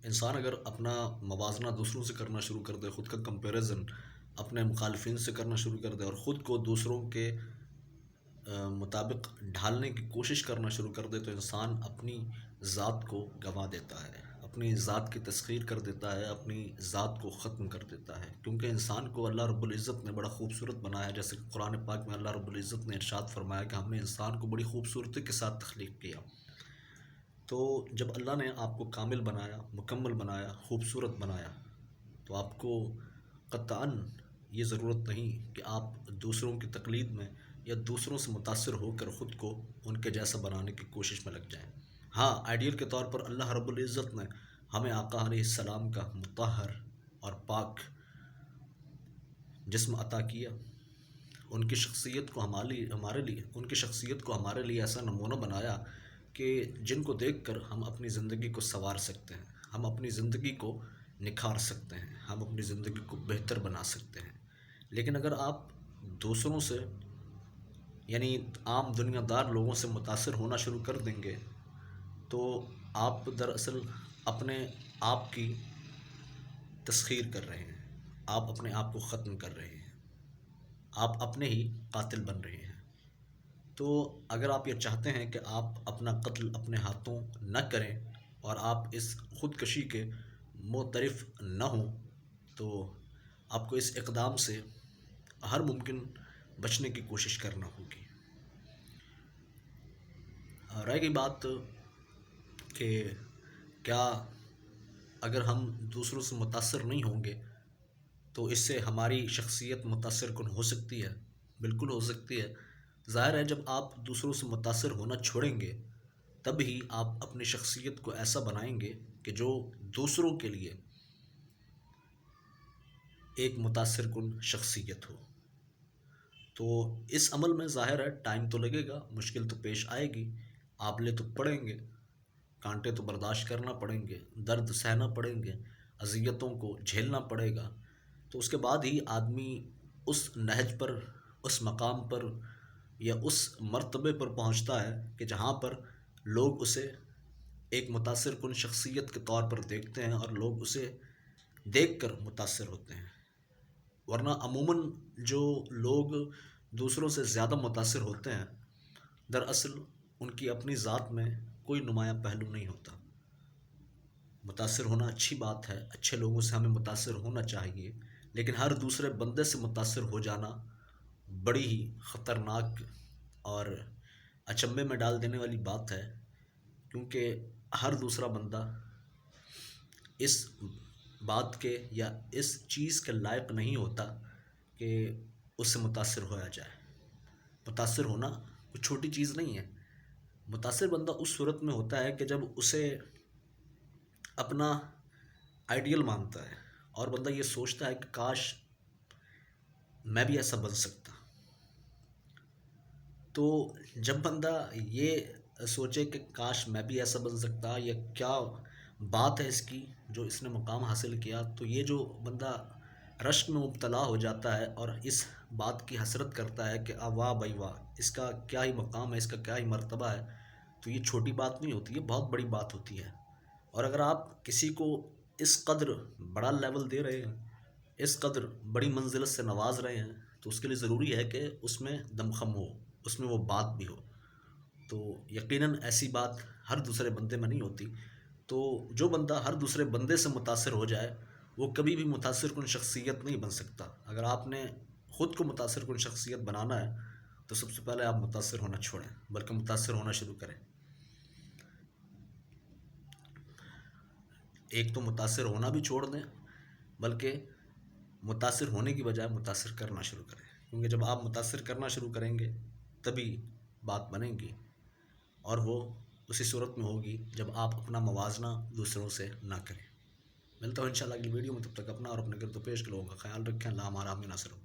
انسان اگر اپنا موازنہ دوسروں سے کرنا شروع کر دے، خود کا کمپیریزن اپنے مخالفین سے کرنا شروع کر دے اور خود کو دوسروں کے مطابق ڈھالنے کی کوشش کرنا شروع کر دے، تو انسان اپنی ذات کو گنوا دیتا ہے، اپنی ذات کی تسخیر کر دیتا ہے، اپنی ذات کو ختم کر دیتا ہے، کیونکہ انسان کو اللہ رب العزت نے بڑا خوبصورت بنایا ہے، جیسے کہ قرآن پاک میں اللہ رب العزت نے ارشاد فرمایا کہ ہم نے انسان کو بڑی خوبصورتی کے ساتھ تخلیق کیا۔ تو جب اللہ نے آپ کو کامل بنایا، مکمل بنایا، خوبصورت بنایا، تو آپ کو قطعاً یہ ضرورت نہیں کہ آپ دوسروں کی تقلید میں یا دوسروں سے متاثر ہو کر خود کو ان کے جیسا بنانے کی کوشش میں لگ جائیں۔ ہاں، آئیڈیل کے طور پر اللہ رب العزت نے ہمیں آقا علیہ السلام کا مطہر اور پاک جسم عطا کیا، ان کی شخصیت کو ہمارے لیے ایسا نمونہ بنایا کہ جن کو دیکھ کر ہم اپنی زندگی کو سنوار سکتے ہیں، ہم اپنی زندگی کو نکھار سکتے ہیں، ہم اپنی زندگی کو بہتر بنا سکتے ہیں۔ لیکن اگر آپ دوسروں سے یعنی عام دنیا دار لوگوں سے متاثر ہونا شروع کر دیں گے تو آپ دراصل اپنے آپ کی تسخیر کر رہے ہیں، آپ اپنے آپ کو ختم کر رہے ہیں، آپ اپنے ہی قاتل بن رہے ہیں۔ تو اگر آپ یہ چاہتے ہیں کہ آپ اپنا قتل اپنے ہاتھوں نہ کریں اور آپ اس خودکشی کے معترف نہ ہوں، تو آپ کو اس اقدام سے ہر ممکن بچنے کی کوشش کرنا ہوگی۔ رہ گئی بات کہ کیا اگر ہم دوسروں سے متاثر نہیں ہوں گے تو اس سے ہماری شخصیت متاثر کن ہو سکتی ہے؟ بالکل ہو سکتی ہے۔ ظاہر ہے جب آپ دوسروں سے متاثر ہونا چھوڑیں گے تب ہی آپ اپنی شخصیت کو ایسا بنائیں گے کہ جو دوسروں کے لیے ایک متاثر کن شخصیت ہو۔ تو اس عمل میں ظاہر ہے ٹائم تو لگے گا، مشکل تو پیش آئے گی، آبلے تو پڑیں گے، کانٹے تو برداشت کرنا پڑیں گے، درد سہنا پڑیں گے، اذیتوں کو جھیلنا پڑے گا۔ تو اس کے بعد ہی آدمی اس نہج پر، اس مقام پر یا اس مرتبے پر پہنچتا ہے کہ جہاں پر لوگ اسے ایک متاثر کن شخصیت کے طور پر دیکھتے ہیں اور لوگ اسے دیکھ کر متاثر ہوتے ہیں۔ ورنہ عموماً جو لوگ دوسروں سے زیادہ متاثر ہوتے ہیں دراصل ان کی اپنی ذات میں کوئی نمایاں پہلو نہیں ہوتا۔ متاثر ہونا اچھی بات ہے، اچھے لوگوں سے ہمیں متاثر ہونا چاہیے، لیکن ہر دوسرے بندے سے متاثر ہو جانا بڑی ہی خطرناک اور اچنبھے میں ڈال دینے والی بات ہے، کیونکہ ہر دوسرا بندہ اس بات کے یا اس چیز کے لائق نہیں ہوتا کہ اس سے متاثر ہوا جائے۔ متاثر ہونا کوئی چھوٹی چیز نہیں ہے۔ متاثر بندہ اس صورت میں ہوتا ہے کہ جب اسے اپنا آئیڈیل مانتا ہے اور بندہ یہ سوچتا ہے کہ کاش میں بھی ایسا بن سکتا۔ تو جب بندہ یہ سوچے کہ کاش میں بھی ایسا بن سکتا یا کیا بات ہے اس کی جو اس نے مقام حاصل کیا، تو یہ جو بندہ رشک میں مبتلا ہو جاتا ہے اور اس بات کی حسرت کرتا ہے کہ واہ بھائی واہ، اس کا کیا ہی مقام ہے، اس کا کیا ہی مرتبہ ہے، تو یہ چھوٹی بات نہیں ہوتی، یہ بہت بڑی بات ہوتی ہے۔ اور اگر آپ کسی کو اس قدر بڑا لیول دے رہے ہیں، اس قدر بڑی منزلت سے نواز رہے ہیں، تو اس کے لیے ضروری ہے کہ اس میں دمخم ہو، اس میں وہ بات بھی ہو۔ تو یقیناً ایسی بات ہر دوسرے بندے میں نہیں ہوتی۔ تو جو بندہ ہر دوسرے بندے سے متاثر ہو جائے وہ کبھی بھی متاثر کن شخصیت نہیں بن سکتا۔ اگر آپ نے خود کو متاثر کن شخصیت بنانا ہے تو سب سے پہلے آپ متاثر ہونا چھوڑیں، بلکہ متاثر ہونا شروع کریں۔ ایک تو متاثر ہونا بھی چھوڑ دیں، بلکہ متاثر ہونے کی بجائے متاثر کرنا شروع کریں، کیونکہ جب آپ متاثر کرنا شروع کریں گے تبھی بات بنے گی، اور وہ اسی صورت میں ہوگی جب آپ اپنا موازنہ دوسروں سے نہ کریں۔ ملتا ہوں انشاءاللہ اگلی ویڈیو میں، تب تک اپنا اور اپنے گرد و پیش کے لوگوں کا خیال رکھیں۔ اللہ ہمارا حامی ناصر ہو۔